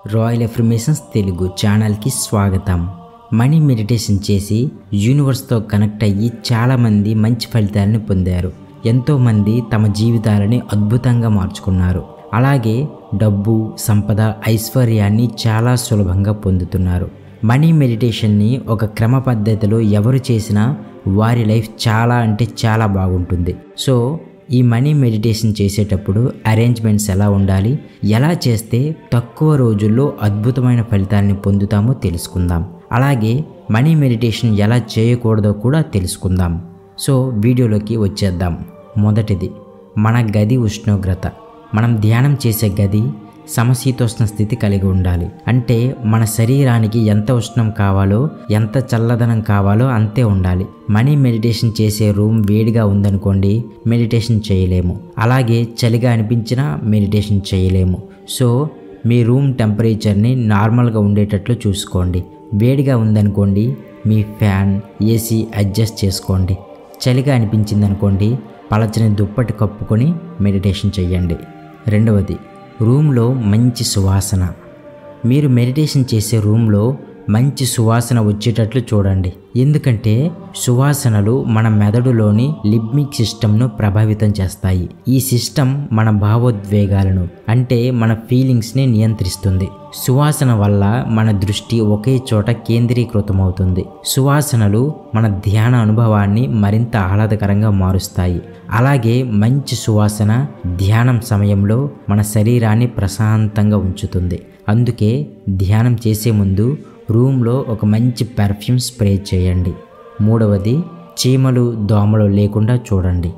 Royal affirmations Telugu ఛానల్కి స్వాగతం. Money meditation చేసి యూనివర్స్తో కనెక్ట్ అయ్యి చాలామంది మంచి ఫలితాలను పొందారు. ఎంతోమంది తమ జీవితాలని అద్భుతంగా మార్చుకున్నారు. అలాగే డబ్బు, సంపద, ఐశ్వర్యాన్ని చాలా సులభంగా పొందుతున్నారు. మనీ మెడిటేషన్ని ఒక క్రమ పద్ధతిలో ఎవరు చేసినా వారి లైఫ్ చాలా అంటే చాలా బాగుంటుంది. సో ఈ మనీ మెడిటేషన్ చేసేటప్పుడు అరేంజ్మెంట్స్ ఎలా ఉండాలి, ఎలా చేస్తే తక్కువ రోజుల్లో అద్భుతమైన ఫలితాలను పొందుతామో తెలుసుకుందాం. అలాగే మనీ మెడిటేషన్ ఎలా చేయకూడదో కూడా తెలుసుకుందాం. సో వీడియోలోకి వచ్చేద్దాం. మొదటిది, మన గది ఉష్ణోగ్రత. మనం ధ్యానం చేసే గది సమశీతోష్ణ స్థితి కలిగి ఉండాలి. అంటే మన శరీరానికి ఎంత ఉష్ణం కావాలో, ఎంత చల్లదనం కావాలో అంతే ఉండాలి. మనీ మెడిటేషన్ చేసే రూమ్ వేడిగా ఉందనుకోండి, మెడిటేషన్ చేయలేము. అలాగే చలిగా అనిపించినా మెడిటేషన్ చేయలేము. సో మీ రూమ్ టెంపరేచర్ని నార్మల్గా ఉండేటట్లు చూసుకోండి. వేడిగా ఉందనుకోండి, మీ ఫ్యాన్, ఏసీ అడ్జస్ట్ చేసుకోండి. చలిగా అనిపించింది అనుకోండి, పలచని దుప్పటి కప్పుకొని మెడిటేషన్ చేయండి. రెండవది, రూమ్లో మంచి సువాసన. మీరు మెడిటేషన్ చేసే రూమ్లో మంచి సువాసన వచ్చేటట్లు చూడండి. ఎందుకంటే సువాసనలు మన మెదడులోని లింబిక్ సిస్టమ్ను ప్రభావితం చేస్తాయి. ఈ సిస్టమ్ మన భావోద్వేగాలను, అంటే మన ఫీలింగ్స్ని నియంత్రిస్తుంది. సువాసన వల్ల మన దృష్టి ఒకే చోట కేంద్రీకృతమవుతుంది. సువాసనలు మన ధ్యాన అనుభవాన్ని మరింత ఆహ్లాదకరంగా మారుస్తాయి. అలాగే మంచి సువాసన ధ్యానం సమయంలో మన శరీరాన్ని ప్రశాంతంగా ఉంచుతుంది. అందుకే ధ్యానం చేసే ముందు రూమ్లో ఒక మంచి పెర్ఫ్యూమ్ స్ప్రే చేయండి. మూడవది, చీమలు, దోమలు లేకుండా చూడండి.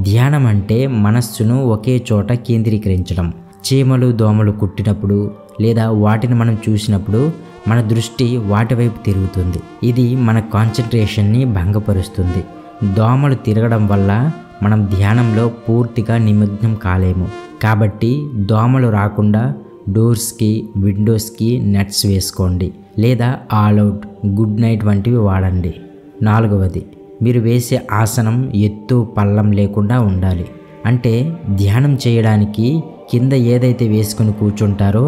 ధ్యానం అంటే మనస్సును ఒకే చోట కేంద్రీకరించడం. చీమలు, దోమలు కుట్టినప్పుడు లేదా వాటిని మనం చూసినప్పుడు మన దృష్టి వాటి వైపు తిరుగుతుంది. ఇది మన కాన్సన్ట్రేషన్ని భంగపరుస్తుంది. దోమలు తిరగడం వల్ల మనం ధ్యానంలో పూర్తిగా నిమగ్నం కాలేము. కాబట్టి దోమలు రాకుండా డోర్స్కి, విండోస్కి నెట్స్ వేసుకోండి, లేదా ఆల్అవుట్, గుడ్ నైట్ వంటివి వాడండి. నాలుగవది, మీరు వేసే ఆసనం ఎత్తు పల్లం లేకుండా ఉండాలి. అంటే ధ్యానం చేయడానికి కింద ఏదైతే వేసుకుని కూర్చుంటారో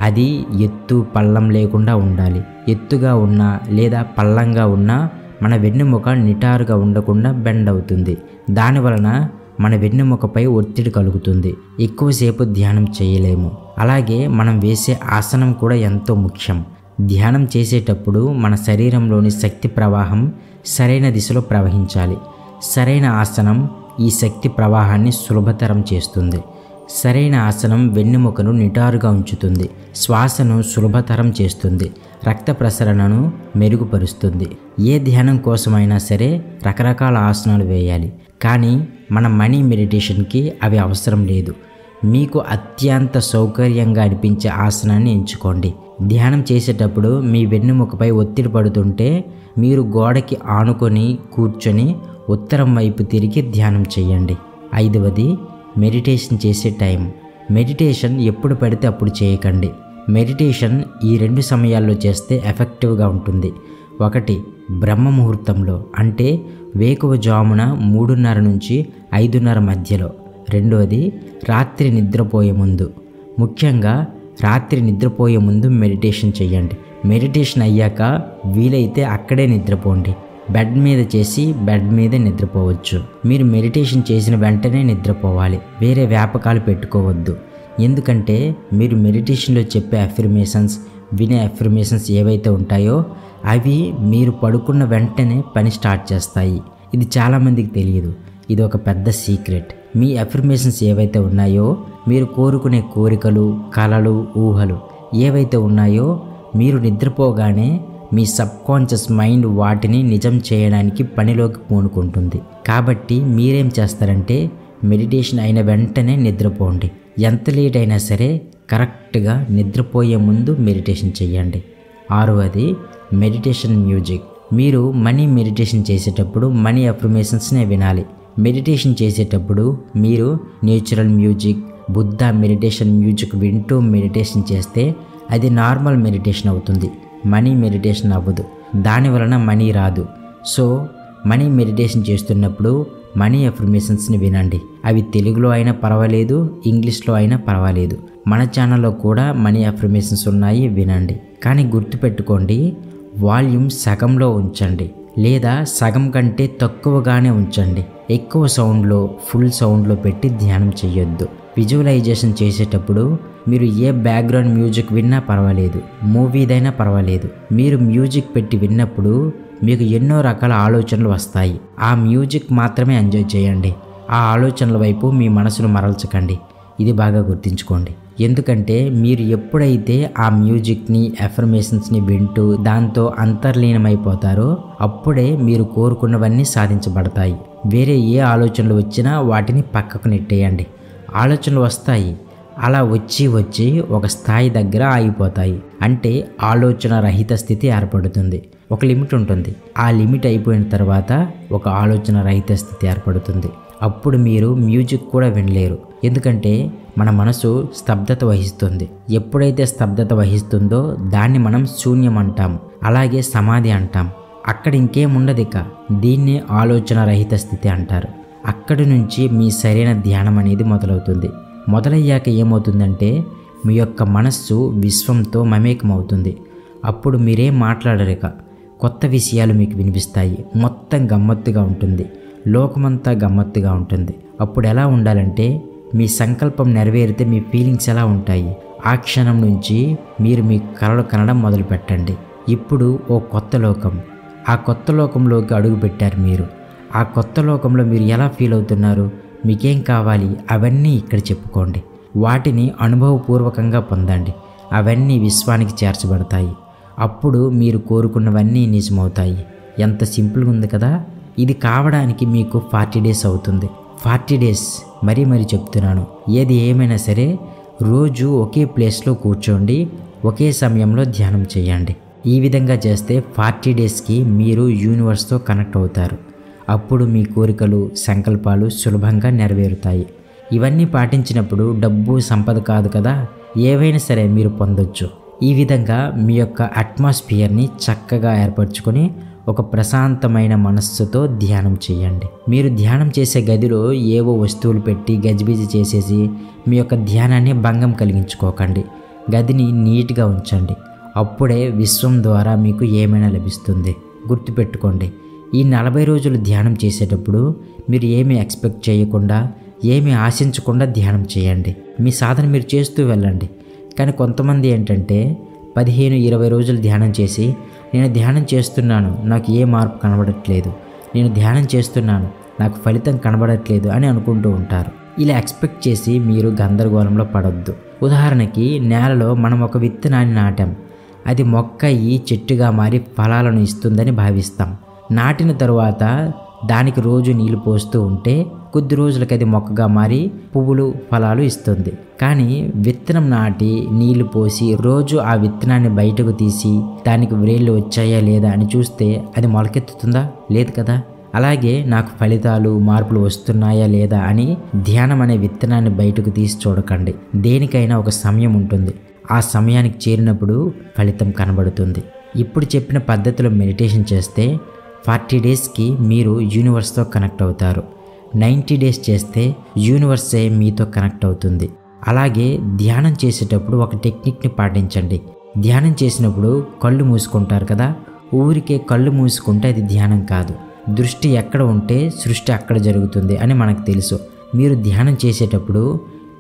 అది ఎత్తు పల్లం లేకుండా ఉండాలి. ఎత్తుగా ఉన్నా లేదా పల్లంగా ఉన్నా మన వెన్నెముక నిటారుగా ఉండకుండా బెండ్ అవుతుంది. దానివలన మన వెన్నెముకపై ఒత్తిడి కలుగుతుంది. ఎక్కువసేపు ధ్యానం చేయలేము. అలాగే మనం వేసే ఆసనం కూడా ఎంతో ముఖ్యం. ధ్యానం చేసేటప్పుడు మన శరీరంలోని శక్తి ప్రవాహం సరైన దిశలో ప్రవహించాలి. సరైన ఆసనం ఈ శక్తి ప్రవాహాన్ని సులభతరం చేస్తుంది. సరైన ఆసనం వెన్నెముకను నిటారుగా ఉంచుతుంది, శ్వాసను సులభతరం చేస్తుంది, రక్త ప్రసరణను మెరుగుపరుస్తుంది. ఏ ధ్యానం కోసమైనా సరే రకరకాల ఆసనాలు వేయాలి. కానీ మన మనీ మెడిటేషన్కి అవి అవసరం లేదు. మీకు అత్యంత సౌకర్యంగా అనిపించే ఆసనాన్ని ఎంచుకోండి. ధ్యానం చేసేటప్పుడు మీ వెన్నెముకపై ఒత్తిడి పడుతుంటే మీరు గోడకి ఆనుకొని కూర్చొని ఉత్తరం వైపు తిరిగి ధ్యానం చేయండి. ఐదవది, మెడిటేషన్ చేసే టైం. మెడిటేషన్ ఎప్పుడు పడితే అప్పుడు చేయకండి. మెడిటేషన్ ఈ రెండు సమయాల్లో చేస్తే ఎఫెక్టివ్గా ఉంటుంది. ఒకటి, బ్రహ్మ ముహూర్తంలో, అంటే వేకువజామున 3:30 నుంచి 5:30 మధ్యలో. రెండవది, రాత్రి నిద్రపోయే ముందు. ముఖ్యంగా రాత్రి నిద్రపోయే ముందు మెడిటేషన్ చేయండి. మెడిటేషన్ అయ్యాక వీలైతే అక్కడే నిద్రపోండి. బెడ్ మీద చేసి బెడ్ మీదే నిద్రపోవచ్చు. మీరు మెడిటేషన్ చేసిన వెంటనే నిద్రపోవాలి. వేరే వ్యాపకాలు పెట్టుకోవద్దు. ఎందుకంటే మీరు మెడిటేషన్లో చెప్పే అఫర్మేషన్స్, వినే అఫర్మేషన్స్ ఏవైతే ఉంటాయో అవి మీరు పడుకున్న వెంటనే పని స్టార్ట్ చేస్తాయి. ఇది చాలామందికి తెలియదు. ఇది ఒక పెద్ద సీక్రెట్. మీ అఫర్మేషన్స్ ఏవైతే ఉన్నాయో, మీరు కోరుకునే కోరికలు, కలలు, ఊహలు ఏవైతే ఉన్నాయో మీరు నిద్రపోగానే మీ సబ్కాన్షియస్ మైండ్ వాటిని నిజం చేయడానికి పనిలోకి పూనుకుంటుంది. కాబట్టి మీరేం చేస్తారంటే మెడిటేషన్ అయిన వెంటనే నిద్రపోండి. ఎంత లేట్ అయినా సరే కరెక్ట్గా నిద్రపోయే ముందు మెడిటేషన్ చేయండి. ఆరవది, మెడిటేషన్ మ్యూజిక్. మీరు మనీ మెడిటేషన్ చేసేటప్పుడు మనీ అఫర్మేషన్స్నే వినాలి. మెడిటేషన్ చేసేటప్పుడు మీరు natural music, Buddha meditation music వింటూ మెడిటేషన్ చేస్తే అది నార్మల్ మెడిటేషన్ అవుతుంది, మనీ మెడిటేషన్ అవ్వదు. దానివలన మనీ రాదు. సో మనీ మెడిటేషన్ చేస్తున్నప్పుడు మనీ అఫర్మేషన్స్ని వినండి. అవి తెలుగులో అయినా పర్వాలేదు, ఇంగ్లీష్లో అయినా పర్వాలేదు. మన ఛానల్లో కూడా మనీ అఫర్మేషన్స్ ఉన్నాయి, వినండి. కానీ గుర్తుపెట్టుకోండి, వాల్యూమ్ సగంలో ఉంచండి లేదా సగం కంటే తక్కువగానే ఉంచండి. ఎక్కువ సౌండ్లో, ఫుల్ సౌండ్లో పెట్టి ధ్యానం చేయొద్దు. విజువలైజేషన్ చేసేటప్పుడు మీరు ఏ బ్యాక్గ్రౌండ్ మ్యూజిక్ విన్నా పర్వాలేదు, మూవీదైనా పర్వాలేదు. మీరు మ్యూజిక్ పెట్టి విన్నప్పుడు మీకు ఎన్నో రకాల ఆలోచనలు వస్తాయి. ఆ మ్యూజిక్ మాత్రమే ఎంజాయ్ చేయండి. ఆ ఆలోచనల వైపు మీ మనసును మరల్చకండి. ఇది బాగా గుర్తుంచుకోండి. ఎందుకంటే మీరు ఎప్పుడైతే ఆ మ్యూజిక్ని, అఫర్మేషన్స్ని వింటూ దాంతో అంతర్లీనమైపోతారో అప్పుడే మీరు కోరుకున్నవన్నీ సాధించబడతాయి. వేరే ఏ ఆలోచనలు వచ్చినా వాటిని పక్కకు నెట్టేయండి. ఆలోచనలు వస్తాయి, అలా వచ్చి ఒక స్థాయి దగ్గర ఆగిపోతాయి. అంటే ఆలోచన రహిత స్థితి ఏర్పడుతుంది. ఒక లిమిట్ ఉంటుంది. ఆ లిమిట్ అయిపోయిన తర్వాత ఒక ఆలోచన రహిత స్థితి ఏర్పడుతుంది. అప్పుడు మీరు మ్యూజిక్ కూడా వినలేరు. ఎందుకంటే మన మనసు స్తబ్దత వహిస్తుంది. ఎప్పుడైతే స్తబ్దత వహిస్తుందో దాన్ని మనం శూన్యం అంటాం, అలాగే సమాధి అంటాం. అక్కడ ఇంకేముండదు. ఇక దీన్ని ఆలోచన రహిత స్థితి అంటారు. అక్కడి నుంచి మీ సరైన ధ్యానం అనేది మొదలవుతుంది. మొదలయ్యాక ఏమవుతుందంటే మీ యొక్క మనస్సు విశ్వంతో మమేకమవుతుంది. అప్పుడు మీరేం మాట్లాడరిక, కొత్త విషయాలు మీకు వినిపిస్తాయి. మొత్తం గమ్మత్తుగా ఉంటుంది, లోకమంతా గమ్మత్తుగా ఉంటుంది. అప్పుడు ఎలా ఉండాలంటే మీ సంకల్పం నెరవేరితే మీ ఫీలింగ్స్ ఎలా ఉంటాయి, ఆ క్షణం నుంచి మీరు మీ కలలు కనడం మొదలు పెట్టండి. ఇప్పుడు ఓ కొత్త లోకం, ఆ కొత్త లోకంలోకి అడుగు పెట్టారు మీరు. ఆ కొత్త లోకంలో మీరు ఎలా ఫీల్ అవుతున్నారు, మీకేం కావాలి అవన్నీ ఇక్కడ చెప్పుకోండి. వాటిని అనుభవపూర్వకంగా పొందండి. అవన్నీ విశ్వానికి చేర్చబడతాయి. అప్పుడు మీరు కోరుకున్నవన్నీ నిజమవుతాయి. ఎంత సింపుల్గా ఉంది కదా. ఇది కావడానికి మీకు 40 days అవుతుంది. 40 days మరీ చెప్తున్నాను. ఏది ఏమైనా సరే రోజు ఒకే ప్లేస్లో కూర్చోండి, ఒకే సమయంలో ధ్యానం చేయండి. ఈ విధంగా చేస్తే 40 daysకి మీరు యూనివర్స్తో కనెక్ట్ అవుతారు. అప్పుడు మీ కోరికలు, సంకల్పాలు సులభంగా నెరవేరుతాయి. ఇవన్నీ పాటించినప్పుడు డబ్బు, సంపద కాదు కదా, ఏవైనా సరే మీరు పొందొచ్చు. ఈ విధంగా మీ యొక్క అట్మాస్ఫియర్ని చక్కగా ఏర్పరచుకొని ఒక ప్రశాంతమైన మనస్సుతో ధ్యానం చేయండి. మీరు ధ్యానం చేసే గదిలో ఏవో వస్తువులు పెట్టి గజిబిజి చేసేసి మీ యొక్క ధ్యానాన్ని భంగం కలిగించుకోకండి. గదిని నీట్గా ఉంచండి. అప్పుడే విశ్వం ద్వారా మీకు ఏమైనా లభిస్తుంది. గుర్తుపెట్టుకోండి, ఈ 40 రోజులు ధ్యానం చేసేటప్పుడు మీరు ఏమీ ఎక్స్పెక్ట్ చేయకుండా, ఏమీ ఆశించకుండా ధ్యానం చేయండి. మీ సాధన మీరు చేస్తూ వెళ్ళండి. కానీ కొంతమంది ఏంటంటే 15-20 రోజులు ధ్యానం చేసి నేను ధ్యానం చేస్తున్నాను, నాకు ఏ మార్పు కనబడట్లేదు, నేను ధ్యానం చేస్తున్నాను, నాకు ఫలితం కనబడట్లేదు అని అనుకుంటూ ఉంటారు. ఇలా ఎక్స్పెక్ట్ చేసి మీరు గందరగోళంలో పడొద్దు. ఉదాహరణకి నేలలో మనం ఒక విత్తనాన్ని నాటాం. అది మొక్క అయ్యి చెట్టుగా మారి ఫలాలను ఇస్తుందని భావిస్తాం. నాటిన తరువాత దానికి రోజు నీళ్లు పోస్తూ ఉంటే కొద్ది రోజులకి అది మొక్కగా మారి పువ్వులు, ఫలాలు ఇస్తుంది. కానీ విత్తనం నాటి నీళ్లు పోసి రోజు ఆ విత్తనాన్ని బయటకు తీసి దానికి వ్రేళ్ళు వచ్చాయా లేదా అని చూస్తే అది మొలకెత్తుతుందా? లేదు కదా. అలాగే నాకు ఫలితాలు, మార్పులు వస్తున్నాయా లేదా అని ధ్యానం అనే విత్తనాన్ని బయటకు తీసి చూడకండి. దేనికైనా ఒక సమయం ఉంటుంది. ఆ సమయానికి చేరినప్పుడు ఫలితం కనబడుతుంది. ఇప్పుడు చెప్పిన పద్ధతిలో మెడిటేషన్ చేస్తే 40 daysకి మీరు యూనివర్స్తో కనెక్ట్ అవుతారు. 90 days చేస్తే యూనివర్సే మీతో కనెక్ట్ అవుతుంది. అలాగే ధ్యానం చేసేటప్పుడు ఒక టెక్నిక్ని పాటించండి. ధ్యానం చేసినప్పుడు కళ్ళు మూసుకుంటారు కదా, ఊరికే కళ్ళు మూసుకుంటే అది ధ్యానం కాదు. దృష్టి ఎక్కడ ఉంటే సృష్టి అక్కడ జరుగుతుంది అని మనకు తెలుసు. మీరు ధ్యానం చేసేటప్పుడు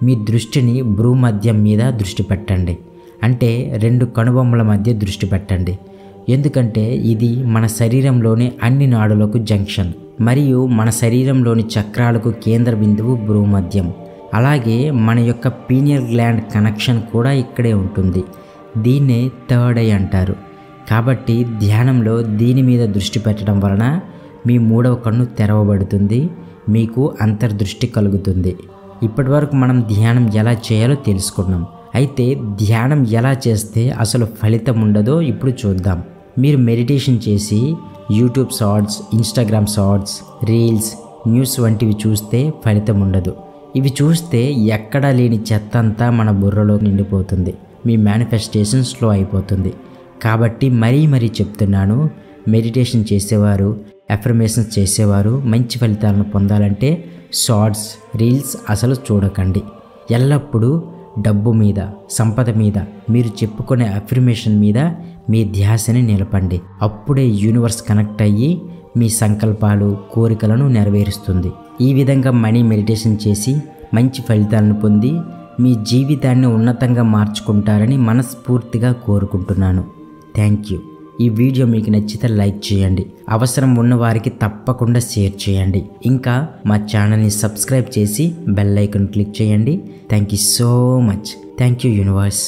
మీ దృష్టిని భ్రూమధ్యం మీద దృష్టి పెట్టండి. అంటే 2 కనుబొమ్మల మధ్య దృష్టి పెట్టండి. ఎందుకంటే ఇది మన శరీరంలోని అన్ని నాడులకు జంక్షన్ మరియు మన శరీరంలోని చక్రాలకు కేంద్ర బిందువు భ్రూమధ్యం. అలాగే మన యొక్క పీనియల్ గ్లాండ్ కనెక్షన్ కూడా ఇక్కడే ఉంటుంది. దీన్నే థర్డ్ ఐ అంటారు. కాబట్టి ధ్యానంలో దీని మీద దృష్టి పెట్టడం వలన మీ 3వ కన్ను తెరవబడుతుంది, మీకు అంతర్దృష్టి కలుగుతుంది. ఇప్పటి వరకు మనం ధ్యానం ఎలా చేయాలో తెలుసుకున్నాం. అయితే ధ్యానం ఎలా చేస్తే అసలు ఫలితం ఉండదో ఇప్పుడు చూద్దాం. మీరు మెడిటేషన్ చేసి YouTube shorts, Instagram shorts, reels, news వంటివి చూస్తే ఫలితం ఉండదు. ఇవి చూస్తే ఎక్కడా లేని చెత్త అంతా మన బుర్రలో నిండిపోతుంది. మీ మేనిఫెస్టేషన్ స్లో అయిపోతుంది. కాబట్టి మరీ చెప్తున్నాను, మెడిటేషన్ చేసేవారు, అఫర్మేషన్స్ చేసేవారు మంచి ఫలితాలను పొందాలంటే షార్ట్స్, రీల్స్ అసలు చూడకండి. ఎల్లప్పుడూ డబ్బు మీద, సంపద మీద, మీరు చెప్పుకునే అఫర్మేషన్ మీద మీ ధ్యాసని నిలపండి. అప్పుడే యూనివర్స్ కనెక్ట్ అయ్యి మీ సంకల్పాలు, కోరికలను నెరవేరుస్తుంది. ఈ విధంగా మనీ మెడిటేషన్ చేసి మంచి ఫలితాలను పొంది మీ జీవితాన్ని ఉన్నతంగా మార్చుకుంటారని మనస్ఫూర్తిగా కోరుకుంటున్నాను. Thank you. ఈ వీడియో మీకు నచ్చితే లైక్ చేయండి, అవసరం ఉన్న వారికి తప్పకుండా షేర్ చేయండి. ఇంకా మా ఛానల్ని సబ్స్క్రైబ్ చేసి బెల్ ఐకాన్ క్లిక్ చేయండి. Thank you so much. Thank you universe.